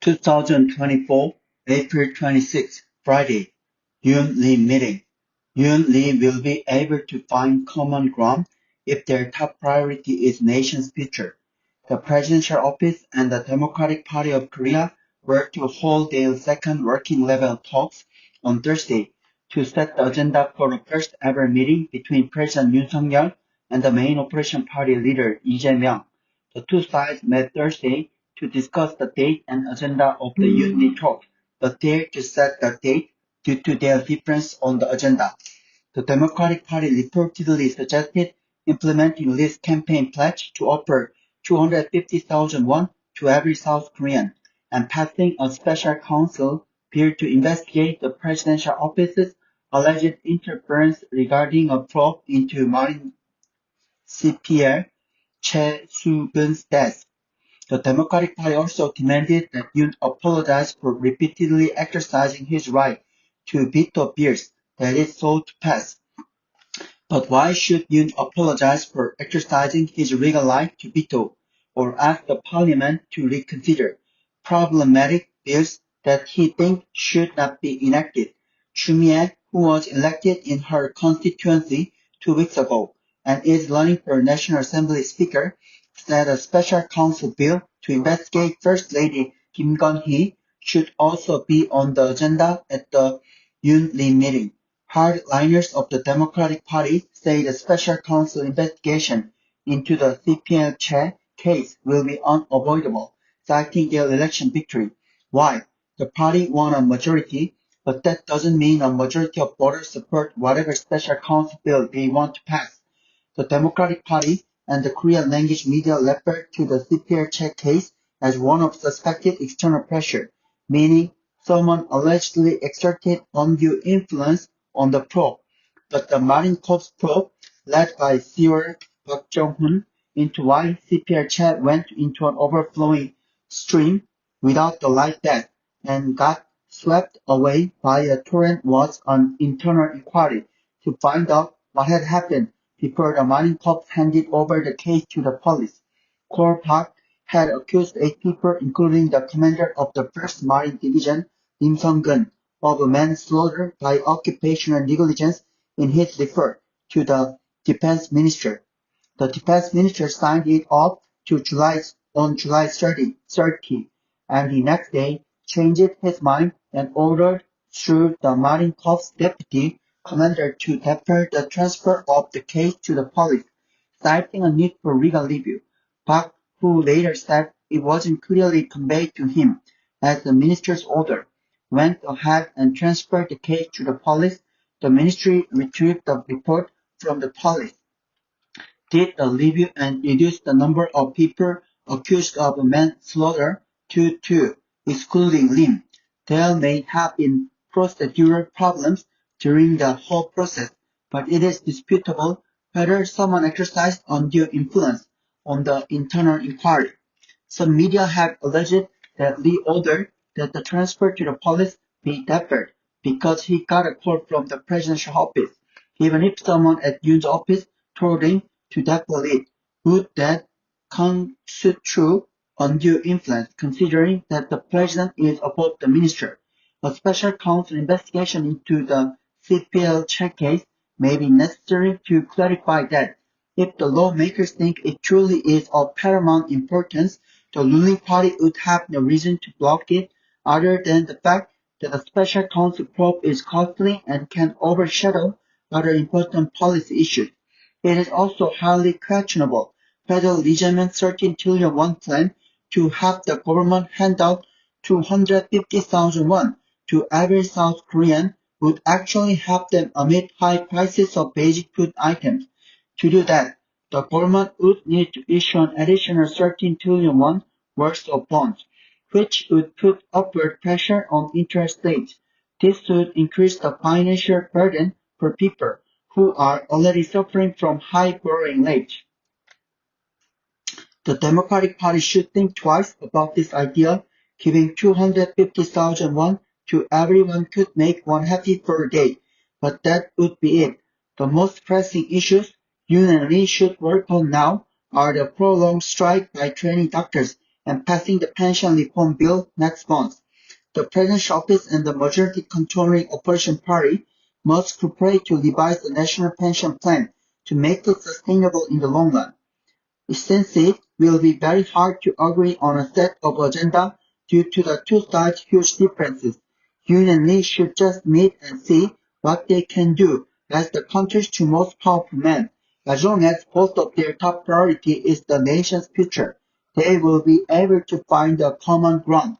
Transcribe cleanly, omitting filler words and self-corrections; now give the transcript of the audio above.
2024, April 26, Friday, Yoon-Lee meeting. Yoon-Lee will be able to find common ground if their top priority is nation's future. The presidential office and the Democratic Party of Korea were to hold their second working level talks on Thursday to set the agenda for the first ever meeting between President Yoon Suk-yeol and the main opposition party leader Lee Jae-myung. The two sides met Thursday to discuss the date and agenda of the Yoon-Lee talks, but failed to set the date due to their difference on the agenda. The Democratic Party reportedly suggested implementing Lee's campaign pledge to offer 250,000 won to every South Korean and passing a special counsel bill to investigate the presidential office's alleged interference regarding a probe into Marine CPL Chae Soo-geun's death. The Democratic Party also demanded that Yoon apologize for repeatedly exercising his right to veto bills that it sought to pass. But why should Yoon apologize for exercising his legal right to veto, or ask the parliament to reconsider problematic bills that he thinks should not be enacted? Choo Mi-ae, who was elected in her constituency 2 weeks ago and is running for National Assembly Speaker, said a special counsel bill to investigate First Lady Kim Gun-hee should also be on the agenda at the Yoon-Lee meeting. Hardliners of the Democratic Party say the special counsel investigation into the CPL Chae case will be unavoidable, citing their election victory. Why? The party won a majority, but that doesn't mean a majority of voters support whatever special counsel bill they want to pass. The Democratic Party and the Korean language media referred to the CPL Chae case as one of suspected external pressure, meaning someone allegedly exerted undue influence on the probe. But the Marine Corps probe, led by Seoul Park Jong-hun, into why CPL Chae went into an overflowing stream without the light depth and got swept away by a torrent was an internal inquiry to find out what had happened before the Marine Corps handed over the case to the police. Seoul Park had accused 8 people, including the commander of the 1st Marine Division, Lim Sung-geun, of manslaughter by occupational negligence in his report to the defense minister. The defense minister signed it off on July 30, and the next day changed his mind and ordered through the Marine Corps deputy commander to defer the transfer of the case to the police, citing a need for legal review. Park, who later said it wasn't clearly conveyed to him as the minister's order, went ahead and transferred the case to the police. The ministry retrieved the report from the police, did a review and reduced the number of people accused of manslaughter to 2, excluding Lim. There may have been procedural problems during the whole process, but it is disputable whether someone exercised undue influence on the internal inquiry. Some media have alleged that Lee ordered that the transfer to the police be deferred because he got a call from the presidential office. Even if someone at Yoon's office told him to defer it, would that constitute undue influence, considering that the president is above the minister? A special counsel investigation into the CPL Chae case may be necessary to clarify that. If the lawmakers think it truly is of paramount importance, the ruling party would have no reason to block it other than the fact that a special counsel probe is costly and can overshadow other important policy issues. It is also highly questionable whether Lee Jae-myung's 13 trillion won plan to have the government hand out 250,000 won to every South Korean would actually help them amid high prices of basic food items. To do that, the government would need to issue an additional 13 trillion won worth of bonds, which would put upward pressure on interest rates. This would increase the financial burden for people who are already suffering from high borrowing rates. The Democratic Party should think twice about this idea. Giving 250,000 won to everyone could make one happy for a day, but that would be it. The most pressing issues Yoon and Lee should work on now are the prolonged strike by training doctors and passing the pension reform bill next month. The President's office and the majority-controlling opposition party must cooperate to revise the national pension plan to make it sustainable in the long run. Since it will be very hard to agree on a set of agenda due to the two sides' huge differences, Yoon and Lee should just meet and see what they can do as the country's two most powerful men. As long as both of their top priority is the nation's future, they will be able to find a common ground.